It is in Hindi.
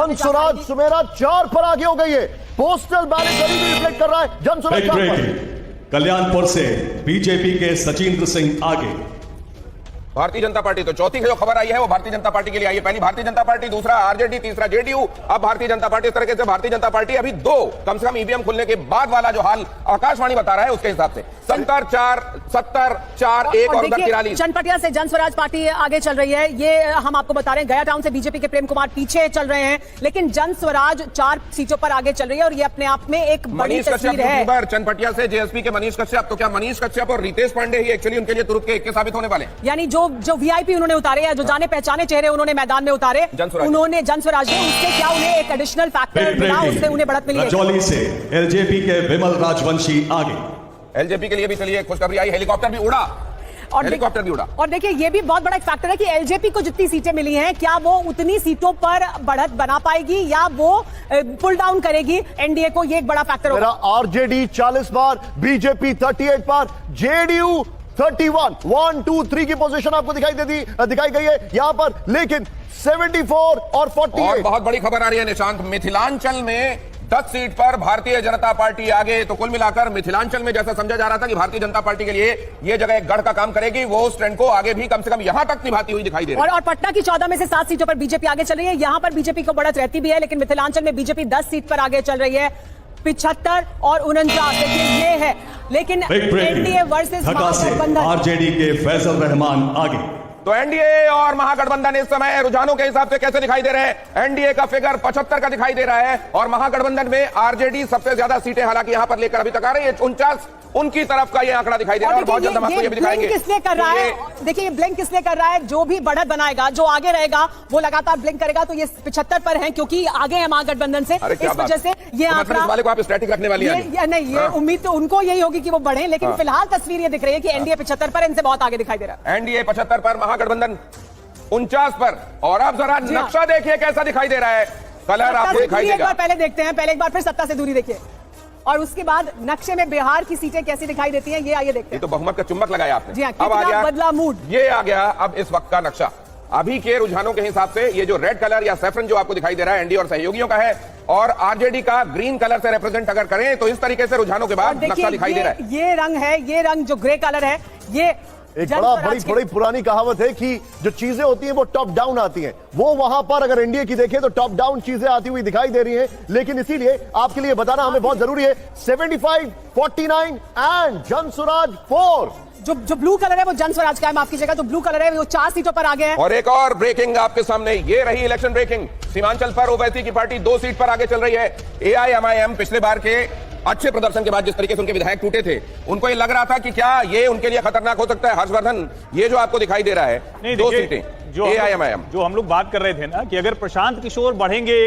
जन स्वराज सुमेरा 4 पर आगे हो गई है। पोस्टल बैलेट अभी भी रिफ्लेक्ट कर रहा है जन स्वराज 4 पर। कल्याणपुर से बीजेपी के सचिंद्र सिंह आगे। भारतीय जनता पार्टी तो चौथी जो खबर आई है वो भारतीय जनता पार्टी के लिए आई है। पहली भारतीय जनता पार्टी, दूसरा आरजेडी, तीसरा जेडीयू, अब भारतीय जनता पार्टी। इस तरीके से भारतीय जनता पार्टी अभी 2 कम से कम ईवीएम खुलने के बाद वाला जो हाल आकाशवाणी बता रहा है उसके हिसाब से 70-4, 70-4-1 और उधर 43। चनपटिया से जन स्वराज पार्टी आगे चल रही है, ये हम आपको बता रहे हैं। गया टाउन से बीजेपी के प्रेम कुमार पीछे चल रहे हैं, लेकिन जन स्वराज 4 सीटों पर आगे चल रही है और ये अपने आप में एक बड़ी तस्वीर है। चनपटिया से जेएसपी के मनीष कश्यप, तो क्या मनीष कश्यप और रितेश पांडे ही एक्चुअली उनके लिए तुरुप के एक साबित होने वाले? यानी जो वीआईपी उन्होंने उतारे या जो जाने पहचाने चेहरे उन्होंने मैदान में उतारे, उन्होंने जन स्वराज ने, उससे क्या उन्हें एक एडिशनल फैक्टर मिला, उससे उन्हें बढ़त मिली है। रजौली से एलजेपी के विमल राजवंशी आगे। एलजेपी के लिए भी चलिए खुशखबरी आई, हेलीकॉप्टर भी उड़ा और देखिए ये भी बहुत बड़ा एक फैक्टर है कि एलजेपी को जितनी सीटें मिली हैं, क्या वो उतनी सीटों पर बढ़त बना पाएगी या वो पुल डाउन करेगी एनडीए को, ये एक बड़ा फैक्टर होगा। आरजेडी 40 बार, बीजेपी 38 बार, जेडीयू 31, 1, 2, 3 की पोजीशन आपको दिखाई गई है यहां पर, लेकिन 74 और 48। और बहुत बड़ी खबर आ रही है निशांत, मिथिलांचल में 10 सीट पर भारतीय जनता पार्टी आगे। तो कुल मिलाकर मिथिलांचल में जैसा समझा जा रहा था कि भारतीय जनता पार्टी के लिए यह जगह एक गढ़ का काम करेगी, वो उस ट्रेंड को आगे भी कम से कम यहां तक निभाती हुई दिखाई दे रही है। और पटना की 14 में से 7 सीटों पर बीजेपी आगे चल रही है। यहां पर बीजेपी को बढ़त रहती भी है, लेकिन मिथिलांचल में बीजेपी 10 सीट पर आगे चल रही है, 75 और 49। देखिए ये है, लेकिन एनडीए वर्सेस महागठबंधन, आरजेडी के फैजल रहमान आगे। तो एनडीए और महागठबंधन इस समय रुझानों के हिसाब से कैसे दिखाई दे रहे हैं? एनडीए का फिगर 75 का दिखाई दे रहा है और महागठबंधन में आरजेडी सबसे ज्यादा सीटें हालांकि यहां पर लेकर अभी तक आ रही है, 49 उनकी तरफ का ये आंकड़ा दिखाई दे रहा है। और बहुत जल्द हम आपको ये भी दिखाएंगे किसने कर रहा है। देखिए ये ब्लिंक किसने कर रहा है, जो भी बढ़त बनाएगा, जो आगे रहेगा वो लगातार ब्लिंक करेगा। तो ये 75 पर है क्योंकि आगे है महागठबंधन से, इस वजह से ये आंकड़ा वाले को आप स्टैटिक रखने वाली है। नहीं, ये उम्मीद तो उनको यही होगी कि वो बढ़े, लेकिन फिलहाल तस्वीर ये दिख रही है कि एनडीए 75 पर, इनसे बहुत आगे दिखाई दे रहा है। एनडीए 75 पर, महागठबंधन 49 पर। और अब जरा नक्शा देखिए कैसा दिखाई दे रहा है, कलर आपको दिखाई देगा। पहले देखते हैं, पहले एक बार फिर सत्ता से दूरी देखिए और उसके बाद नक्शे में बिहार की सीटें कैसी दिखाई देती हैं, ये आइए देखते हैं। ये तो बहुमत का चुम्बक लगाया आपने। जी हाँ, अब आ गया बदला मूड, ये आ गया अब इस वक्त का नक्शा। अभी के रुझानों के हिसाब से ये जो रेड कलर या सैफरन जो आपको दिखाई दे रहा है एनडीए और सहयोगियों का है, और आरजेडी का ग्रीन कलर से रिप्रेजेंट अगर करें तो इस तरीके से रुझानों के बाद नक्शा दिखाई दे रहा है। ये रंग है, ये रंग जो ग्रे कलर है, ये एक बड़ी पुरानी कहावत है कि जो चीजें होती हैं वो टॉप डाउन आती हैं। वो वहां पर अगर एनडीए की देखें तो टॉप डाउन चीजें आती हुई दिखाई दे रही हैं, लेकिन इसीलिए आपके लिए बताना हमें बहुत जरूरी है। 75, 49 एंड जन स्वराज 4। जो ब्लू कलर है वो जन स्वराज का है, माफ कीजिएगा, जो ब्लू कलर है वो 4 सीटों पर आगे है। और एक और ब्रेकिंग आपके सामने, ये रही इलेक्शन ब्रेकिंग। सीमांचल पर ओवैसी की पार्टी 2 सीट पर आगे चल रही है। एआईएमआईएम पिछले बार के अच्छे प्रदर्शन के बाद जिस तरीके से उनके विधायक टूटे थे, उनको ये लग रहा था कि क्या ये उनके लिए खतरनाक हो सकता है। हर्षवर्धन, ये जो आपको दिखाई दे रहा है 2 सीटें एआईएमआईएम, जो हम लोग बात कर रहे थे ना कि अगर प्रशांत किशोर बढ़ेंगे